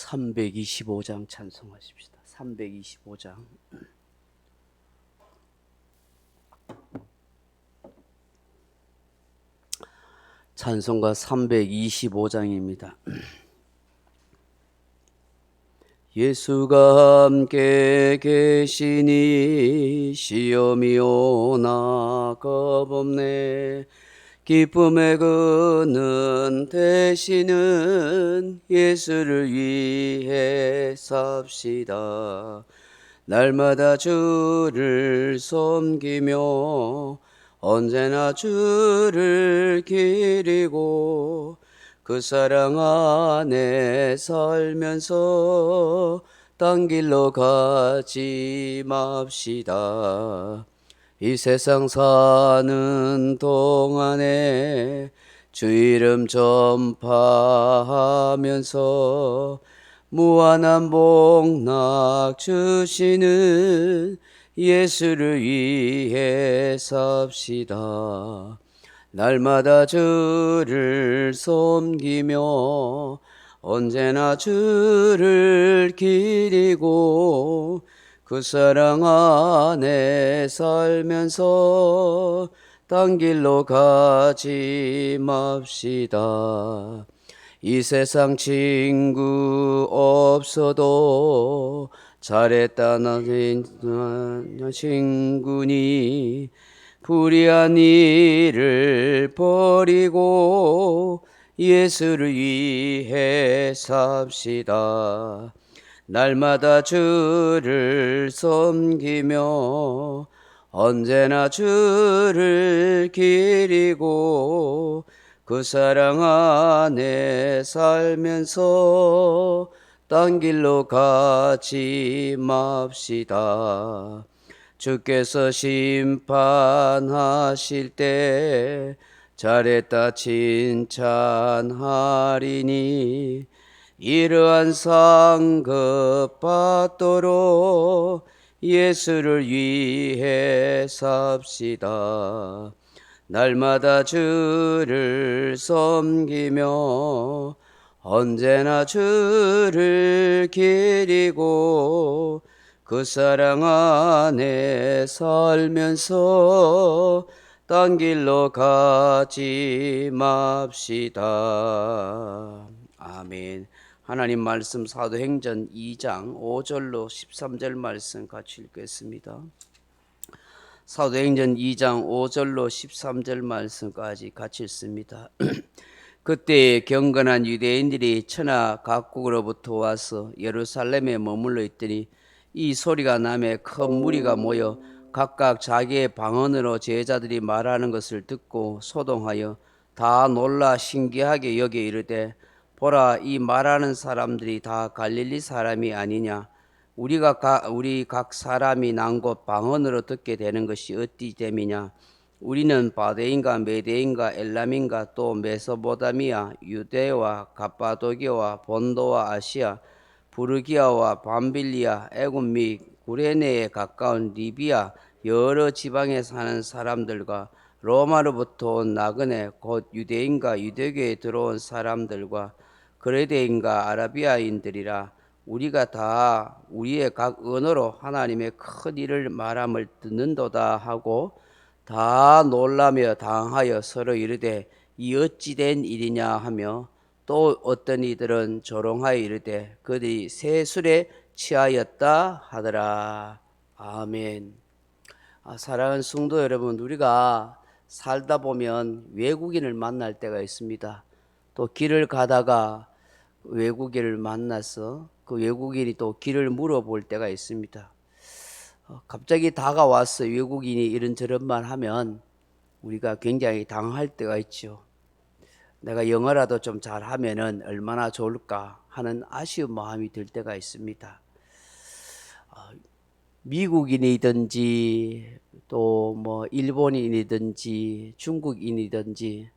325장 찬송하십시다. 325장. 찬송가 325장입니다. 예수가 함께 계시니 시험이 오나 겁없네. 기쁨의 그는 되시는 예수를 위해 삽시다. 날마다 주를 섬기며 언제나 주를 기리고 그 사랑 안에 살면서 딴 길로 가지 맙시다. 이 세상 사는 동안에 주 이름 전파하면서 무한한 복락 주시는 예수를 위해 삽시다. 날마다 주를 섬기며 언제나 주를 기리고 그 사랑 안에 살면서 딴 길로 가지 맙시다. 이 세상 친구 없어도 잘했다는 친구니 불의한 일을 버리고 예수를 위해 삽시다. 날마다 주를 섬기며 언제나 주를 기리고 그 사랑 안에 살면서 딴 길로 가지 맙시다. 주께서 심판하실 때 잘했다 칭찬하리니 이러한 상급 받도록 예수를 위해 삽시다. 날마다 주를 섬기며 언제나 주를 기리고 그 사랑 안에 살면서 딴 길로 가지 맙시다. 아멘. 하나님 말씀 사도행전 2장 5절로 13절 말씀 같이 읽겠습니다. 사도행전 2장 5절로 13절 말씀까지 같이 읽습니다. 그때 경건한 유대인들이 천하 각국으로부터 와서 예루살렘에 머물러 있더니 이 소리가 나매 큰 무리가 모여 각각 자기의 방언으로 제자들이 말하는 것을 듣고 소동하여 다 놀라 신기하게 여겨 이르되 보라, 이 말하는 사람들이 다 갈릴리 사람이 아니냐? 우리 각 사람이 난 곳 방언으로 듣게 되는 것이 어찌 됨이냐? 우리는 바데인가 메데인가 엘람인가 또 메소포타미아 유대와 갑바도기와 본도와 아시아 부르기아와 밤빌리아 애굽 및 구레네에 가까운 리비아 여러 지방에 사는 사람들과 로마로부터 온 나그네 곧 유대인과 유대교에 들어온 사람들과 그레데인과 아라비아인들이라. 우리가 다 우리의 각 언어로 하나님의 큰 일을 말함을 듣는도다 하고 다 놀라며 당하여 서로 이르되 이 어찌 된 일이냐 하며 또 어떤 이들은 조롱하여 이르되 그들이 새 술에 취하였다 하더라. 아멘. 사랑하는 성도 여러분, 우리가 살다 보면 외국인을 만날 때가 있습니다. 또 길을 가다가 외국인을 만나서 그 외국인이 또 길을 물어볼 때가 있습니다. 갑자기 다가와서 외국인이 이런저런 말 하면 우리가 굉장히 당할 때가 있죠. 내가 영어라도 좀 잘하면은 얼마나 좋을까 하는 아쉬운 마음이 들 때가 있습니다. 미국인이든지 또 뭐 일본인이든지 중국인이든지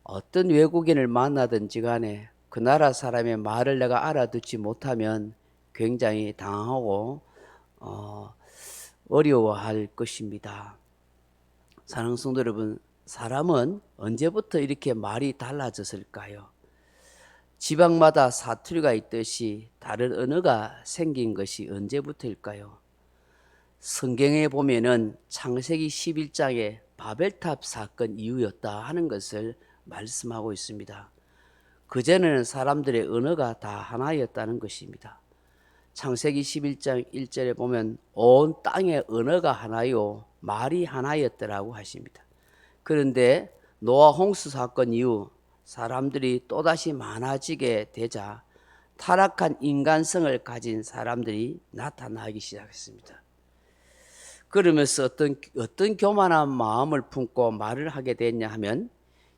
어떤 외국인을 만나든지 간에 그 나라 사람의 말을 내가 알아듣지 못하면 굉장히 당하고 어려워할 것입니다. 사랑하는 성도 여러분, 사람은 언제부터 이렇게 말이 달라졌을까요? 지방마다 사투리가 있듯이 다른 언어가 생긴 것이 언제부터일까요? 성경에 보면은 창세기 11장에 바벨탑 사건 이후였다 하는 것을 말씀하고 있습니다. 그전에는 사람들의 언어가 다 하나였다는 것입니다. 창세기 11장 1절에 보면 온 땅의 언어가 하나요 말이 하나였더라고 하십니다. 그런데 노아 홍수 사건 이후 사람들이 또다시 많아지게 되자 타락한 인간성을 가진 사람들이 나타나기 시작했습니다. 그러면서 어떤 교만한 마음을 품고 말을 하게 됐냐 하면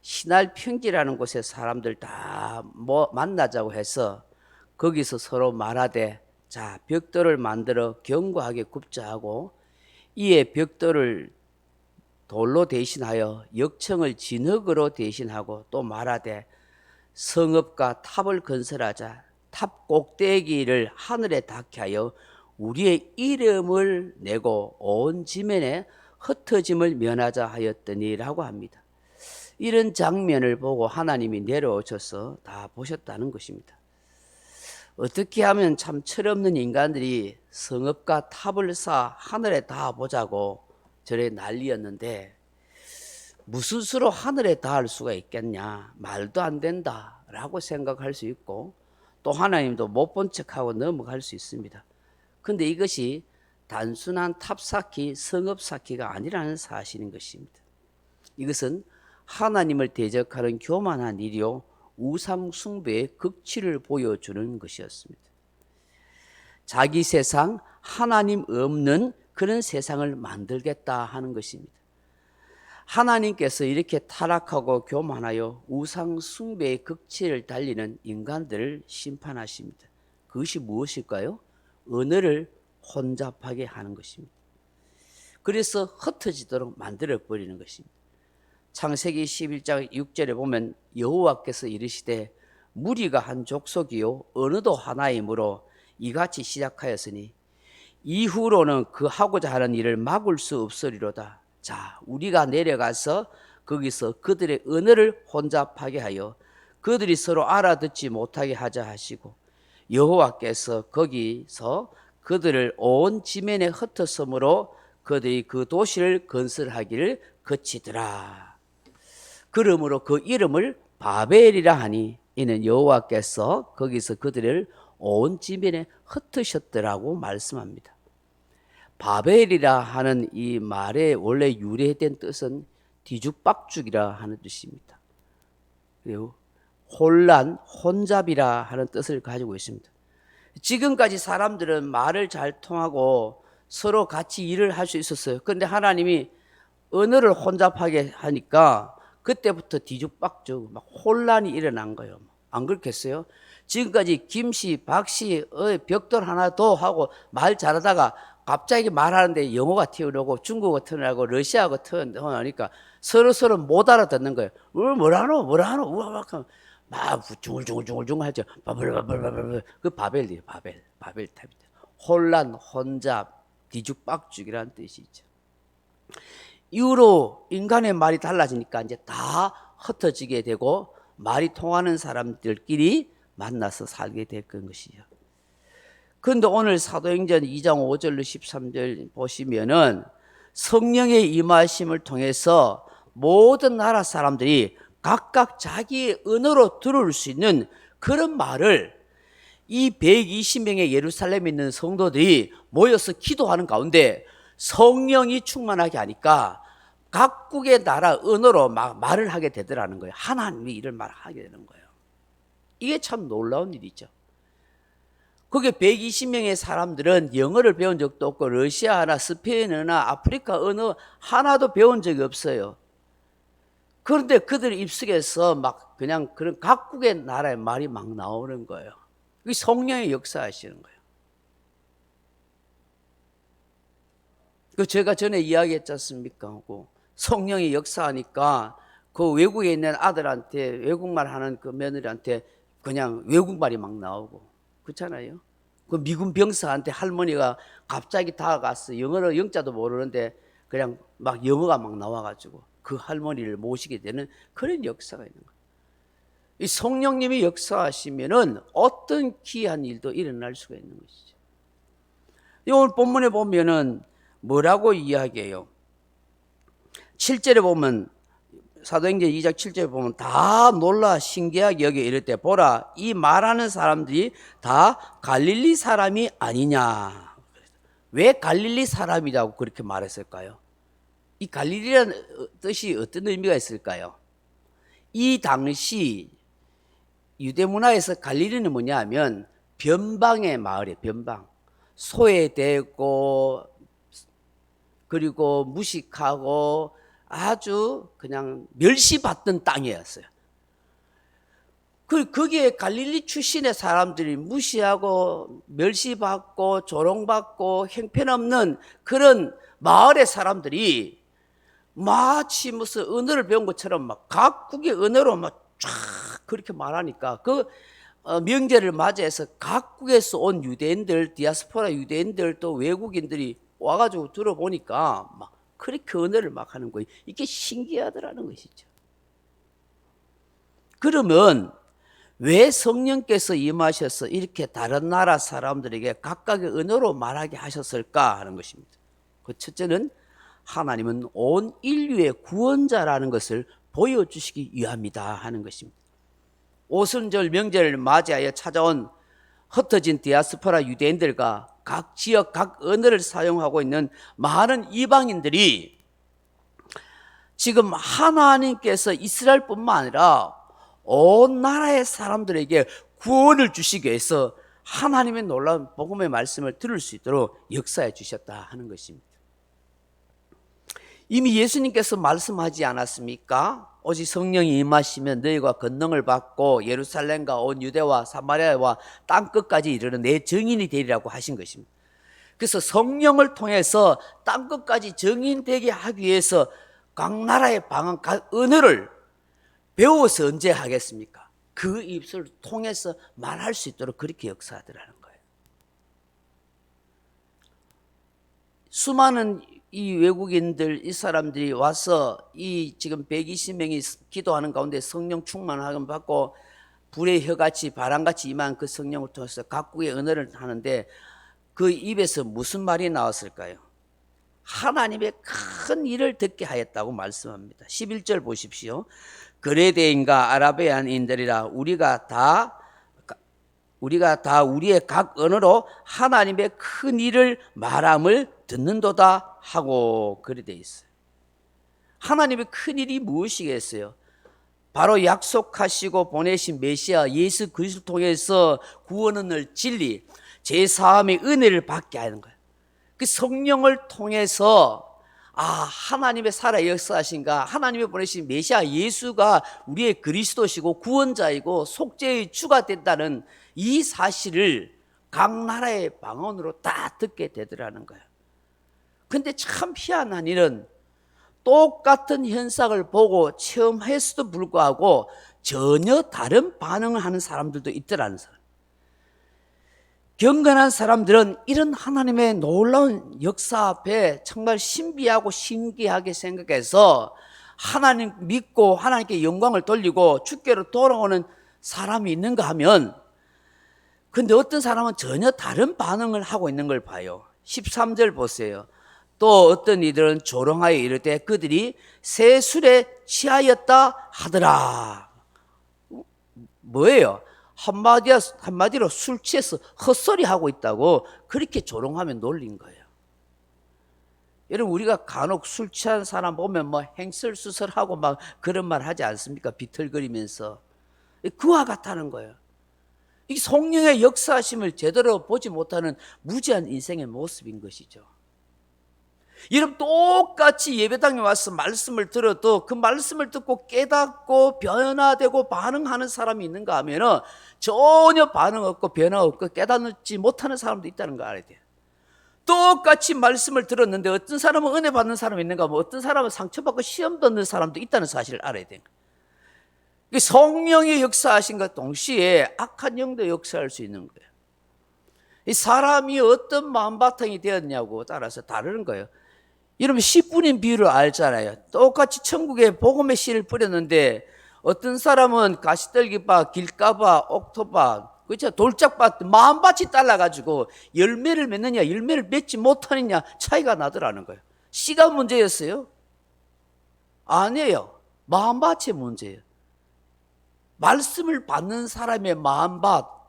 신할 평지라는 곳에 사람들 다 만나자고 해서 거기서 서로 말하되 자 벽돌을 만들어 견고하게 굽자 하고 이에 벽돌을 돌로 대신하여 역청을 진흙으로 대신하고 또 말하되 성읍과 탑을 건설하자 탑 꼭대기를 하늘에 닿게 하여 우리의 이름을 내고 온 지면에 흩어짐을 면하자 하였더니라고 합니다. 이런 장면을 보고 하나님이 내려오셔서 다 보셨다는 것입니다. 어떻게 하면 참 철없는 인간들이 성읍과 탑을 쌓아 하늘에 닿아 보자고 저래 난리였는데 무슨 수로 하늘에 닿을 수가 있겠냐, 말도 안 된다라고 생각할 수 있고 또 하나님도 못 본 척하고 넘어갈 수 있습니다. 그런데 이것이 단순한 탑 쌓기, 성읍 쌓기가 아니라는 사실인 것입니다. 이것은 하나님을 대적하는 교만한 일이요 우상 숭배의 극치를 보여주는 것이었습니다. 자기 세상, 하나님 없는 그런 세상을 만들겠다 하는 것입니다. 하나님께서 이렇게 타락하고 교만하여 우상 숭배의 극치를 달리는 인간들을 심판하십니다. 그것이 무엇일까요? 언어를 혼잡하게 하는 것입니다. 그래서 흩어지도록 만들어버리는 것입니다. 창세기 11장 6절에 보면 여호와께서 이르시되 무리가 한 족속이요 언어도 하나이므로 이같이 시작하였으니 이후로는 그 하고자 하는 일을 막을 수 없으리로다. 자, 우리가 내려가서 거기서 그들의 언어를 혼잡하게 하여 그들이 서로 알아듣지 못하게 하자 하시고 여호와께서 거기서 그들을 온 지면에 흩었으므로 그들이 그 도시를 건설하기를 그치더라. 그러므로 그 이름을 바벨이라 하니 이는 여호와께서 거기서 그들을 온 지면에 흩으셨더라고 말씀합니다. 바벨이라 하는 이 말의 원래 유래된 뜻은 뒤죽박죽이라 하는 뜻입니다. 그리고 혼란, 혼잡이라 하는 뜻을 가지고 있습니다. 지금까지 사람들은 말을 잘 통하고 서로 같이 일을 할 수 있었어요. 그런데 하나님이 언어를 혼잡하게 하니까 그때부터 뒤죽박죽 막 혼란이 일어난 거예요. 안 그렇겠어요? 지금까지 김씨, 박씨, 벽돌 하나 더 하고 말 잘하다가 갑자기 말하는데 영어가 튀어나오고 중국어 튀어나오고 러시아어가 튀어나오니까 서로 못 알아듣는 거예요. 뭐라노 막 중얼중얼 하죠. 바벨 그 바벨이에요. 바벨탑이다. 혼란, 혼잡, 뒤죽박죽이라는 뜻이죠. 이후로 인간의 말이 달라지니까 이제 다 흩어지게 되고 말이 통하는 사람들끼리 만나서 살게 될 것이죠. 그런데 오늘 사도행전 2장 5절로 13절 보시면은 성령의 임하심을 통해서 모든 나라 사람들이 각각 자기의 언어로 들을 수 있는 그런 말을 이 120명의 예루살렘에 있는 성도들이 모여서 기도하는 가운데 성령이 충만하게 하니까 각국의 나라 언어로 막 말을 하게 되더라는 거예요. 하나님이 이런 말을 하게 되는 거예요. 이게 참 놀라운 일이죠. 거기에 120명의 사람들은 영어를 배운 적도 없고 러시아나 스페인어나 아프리카 언어 하나도 배운 적이 없어요. 그런데 그들 입속에서 막 그냥 그런 각국의 나라의 말이 막 나오는 거예요. 이 성령의 역사하시는 거예요. 그 제가 전에 이야기했지 않습니까? 성령이 역사하니까 그 외국에 있는 아들한테 외국말 하는 그 며느리한테 그냥 외국말이 막 나오고 그렇잖아요. 그 미군 병사한테 할머니가 갑자기 다가가서 영어로 영자도 모르는데 그냥 막 영어가 막 나와가지고 그 할머니를 모시게 되는 그런 역사가 있는 거예요. 이 성령님이 역사하시면은 어떤 귀한 일도 일어날 수가 있는 것이죠. 오늘 본문에 보면은 뭐라고 이야기해요? 7절에 보면, 사도행전 2장 7절에 보면 다 놀라 신기하게 여기 이럴 때, 보라, 이 말하는 사람들이 다 갈릴리 사람이 아니냐. 왜 갈릴리 사람이라고 그렇게 말했을까요? 이 갈릴리라는 뜻이 어떤 의미가 있을까요? 이 당시 유대 문화에서 갈릴리는 뭐냐 하면 변방의 마을이에요. 변방. 소외되고 그리고 무식하고 아주 그냥 멸시받던 땅이었어요. 거기에 갈릴리 출신의 사람들이 무시하고 멸시받고 조롱받고 형편없는 그런 마을의 사람들이 마치 무슨 언어를 배운 것처럼 막 각국의 언어로 막 쫙 그렇게 말하니까 그 명절을 맞이해서 각국에서 온 유대인들, 디아스포라 유대인들 또 외국인들이 와가지고 들어보니까 막 그렇게 언어를 막 하는 거예요. 이게 신기하더라는 것이죠. 그러면 왜 성령께서 임하셔서 이렇게 다른 나라 사람들에게 각각의 언어로 말하게 하셨을까 하는 것입니다. 그 첫째는 하나님은 온 인류의 구원자라는 것을 보여주시기 위함이다 하는 것입니다. 오순절 명절을 맞이하여 찾아온 흩어진 디아스포라 유대인들과 각 지역 각 언어를 사용하고 있는 많은 이방인들이 지금 하나님께서 이스라엘뿐만 아니라 온 나라의 사람들에게 구원을 주시기 위해서 하나님의 놀라운 복음의 말씀을 들을 수 있도록 역사해 주셨다 하는 것입니다. 이미 예수님께서 말씀하지 않았습니까? 오직 성령이 임하시면 너희가 권능을 받고 예루살렘과 온 유대와 사마리아와 땅끝까지 이르는 내 증인이 되리라고 하신 것입니다. 그래서 성령을 통해서 땅끝까지 증인되게 하기 위해서 각 나라의 방언, 각 언어를 배워서 언제 하겠습니까? 그 입술을 통해서 말할 수 있도록 그렇게 역사하더라는 거예요. 수많은 이 외국인들, 이 사람들이 와서 이 지금 120명이 기도하는 가운데 성령 충만함을 받고 불의 혀같이 바람같이 임한 그 성령을 통해서 각국의 언어를 하는데 그 입에서 무슨 말이 나왔을까요? 하나님의 큰 일을 듣게 하였다고 말씀합니다. 11절 보십시오. 그레데인과 아라비안인들이라 우리가 다 우리의 각 언어로 하나님의 큰 일을 말함을 듣는도다 하고 그리 돼 있어요. 하나님의 큰 일이 무엇이겠어요? 바로 약속하시고 보내신 메시아 예수 그리스도를 통해서 구원을 진리, 제사함의 은혜를 받게 하는 거예요. 그 성령을 통해서 하나님의 살아 역사하신가, 하나님이 보내신 메시아 예수가 우리의 그리스도시고 구원자이고 속죄의 주가 된다는 이 사실을 각 나라의 방언으로 다 듣게 되더라는 거예요. 근데 참 희한한 일은 똑같은 현상을 보고 체험했어도 불구하고 전혀 다른 반응을 하는 사람들도 있더라는 사람. 경건한 사람들은 이런 하나님의 놀라운 역사 앞에 정말 신비하고 신기하게 생각해서 하나님 믿고 하나님께 영광을 돌리고 주께로 돌아오는 사람이 있는가 하면, 근데 어떤 사람은 전혀 다른 반응을 하고 있는 걸 봐요. 13절 보세요. 또 어떤 이들은 조롱하여 이르되 그들이 새 술에 취하였다 하더라. 뭐예요? 한마디로 술 취해서 헛소리 하고 있다고 그렇게 조롱하면 놀린 거예요. 여러분, 우리가 간혹 술 취한 사람 보면 뭐 행설수설하고 막 그런 말 하지 않습니까? 비틀거리면서. 그와 같다는 거예요. 이 성령의 역사하심을 제대로 보지 못하는 무지한 인생의 모습인 것이죠. 여러분, 똑같이 예배당에 와서 말씀을 들어도 그 말씀을 듣고 깨닫고 변화되고 반응하는 사람이 있는가 하면 전혀 반응 없고 변화 없고 깨닫지 못하는 사람도 있다는 거 알아야 돼요. 똑같이 말씀을 들었는데 어떤 사람은 은혜 받는 사람이 있는가 하면 어떤 사람은 상처받고 시험 받는 사람도 있다는 사실을 알아야 돼요. 성령의 역사하신 것 동시에 악한 영도 역사할 수 있는 거예요. 이 사람이 어떤 마음바탕이 되었냐고 따라서 다르는 거예요. 여러분, 씨 뿌린 비유를 알잖아요. 똑같이 천국에 복음의 씨를 뿌렸는데 어떤 사람은 가시떨기밭, 길가밭, 옥토밭, 그렇죠? 돌짝밭, 마음밭이 달라가지고 열매를 맺느냐, 열매를 맺지 못하느냐 차이가 나더라는 거예요. 씨가 문제였어요? 아니에요. 마음밭의 문제예요. 말씀을 받는 사람의 마음밭,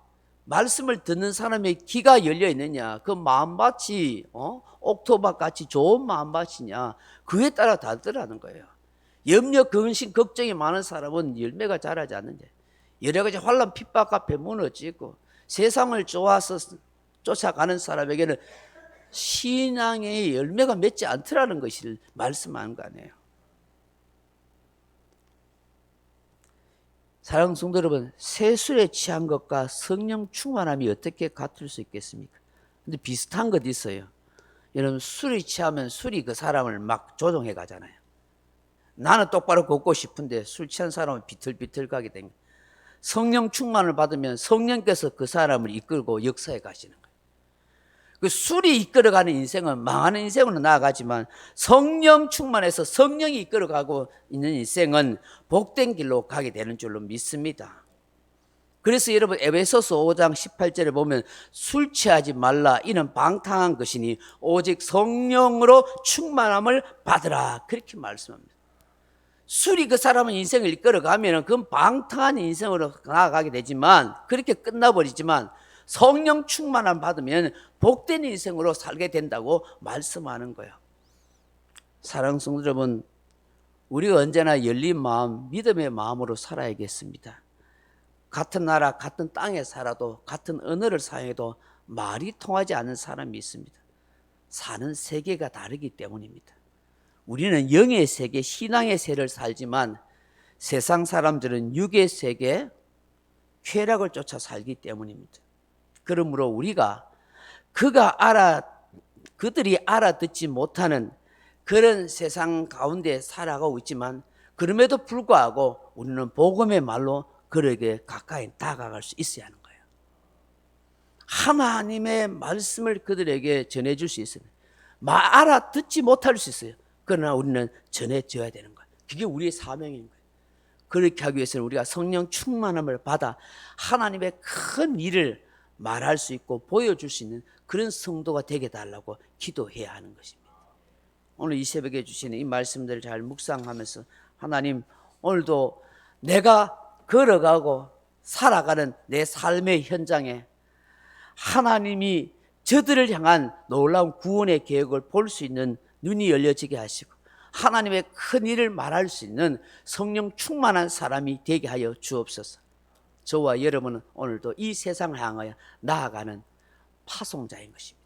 말씀을 듣는 사람의 귀가 열려 있느냐, 그 마음밭이 옥토밭 같이 좋은 마음밭이냐, 그에 따라 다르더라는 거예요. 염려, 근심, 걱정이 많은 사람은 열매가 자라지 않는데, 여러 가지 환난, 핍박 앞에 무너지고 세상을 좋아서 쫓아가는 사람에게는 신앙의 열매가 맺지 않더라는 것을 말씀하는 거 아니에요. 사랑하는 성도 여러분, 세술에 취한 것과 성령 충만함이 어떻게 같을 수 있겠습니까? 근데 비슷한 것 있어요. 여러분, 술에 취하면 술이 그 사람을 막 조종해 가잖아요. 나는 똑바로 걷고 싶은데 술 취한 사람은 비틀비틀 가게 됩니다. 성령 충만을 받으면 성령께서 그 사람을 이끌고 역사해 가시는 거예요. 그 술이 이끌어가는 인생은 망하는 인생으로 나아가지만, 성령 충만해서 성령이 이끌어가고 있는 인생은 복된 길로 가게 되는 줄로 믿습니다. 그래서 여러분, 에베소서 5장 18절에 보면 술 취하지 말라, 이는 방탕한 것이니 오직 성령으로 충만함을 받으라, 그렇게 말씀합니다. 술이 그 사람의 인생을 이끌어가면 그건 방탕한 인생으로 나아가게 되지만, 그렇게 끝나버리지만, 성령 충만함 받으면 복된 인생으로 살게 된다고 말씀하는 거예요. 사랑하는 성도 여러분, 우리가 언제나 열린 마음, 믿음의 마음으로 살아야겠습니다. 같은 나라, 같은 땅에 살아도, 같은 언어를 사용해도 말이 통하지 않는 사람이 있습니다. 사는 세계가 다르기 때문입니다. 우리는 영의 세계, 신앙의 세를 살지만 세상 사람들은 육의 세계, 쾌락을 쫓아 살기 때문입니다. 그러므로 우리가 그들이 알아듣지 못하는 그런 세상 가운데 살아가고 있지만, 그럼에도 불구하고 우리는 복음의 말로 그에게 가까이 다가갈 수 있어야 하는 거예요. 하나님의 말씀을 그들에게 전해줄 수 있어요. 알아듣지 못할 수 있어요. 그러나 우리는 전해줘야 되는 거예요. 그게 우리의 사명인 거예요. 그렇게 하기 위해서는 우리가 성령 충만함을 받아 하나님의 큰 일을 말할 수 있고 보여줄 수 있는 그런 성도가 되게 달라고 기도해야 하는 것입니다. 오늘 이 새벽에 주시는 이 말씀들을 잘 묵상하면서, 하나님, 오늘도 내가 걸어가고 살아가는 내 삶의 현장에 하나님이 저들을 향한 놀라운 구원의 계획을 볼 수 있는 눈이 열려지게 하시고, 하나님의 큰 일을 말할 수 있는 성령 충만한 사람이 되게 하여 주옵소서. 저와 여러분은 오늘도 이 세상을 향하여 나아가는 파송자인 것입니다.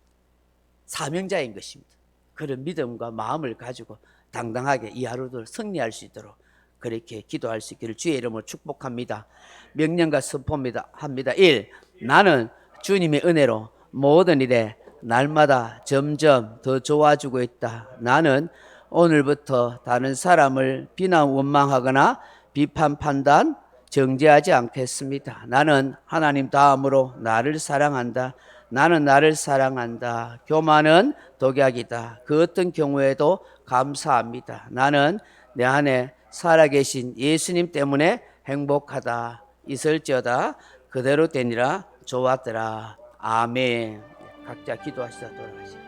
사명자인 것입니다. 그런 믿음과 마음을 가지고 당당하게 이 하루를 승리할 수 있도록 그렇게 기도할 수 있기를 주의 이름으로 축복합니다. 명령과 선포합니다. 1. 나는 주님의 은혜로 모든 일에 날마다 점점 더 좋아지고 있다. 나는 오늘부터 다른 사람을 비난 원망하거나 비판 판단 정죄하지 않겠습니다. 나는 하나님 다음으로 나를 사랑한다. 나는 나를 사랑한다. 교만은 독약이다. 그 어떤 경우에도 감사합니다. 나는 내 안에 살아계신 예수님 때문에 행복하다. 있을지어다 그대로 되니라. 좋았더라. 아멘. 각자 기도하시다 돌아가시다.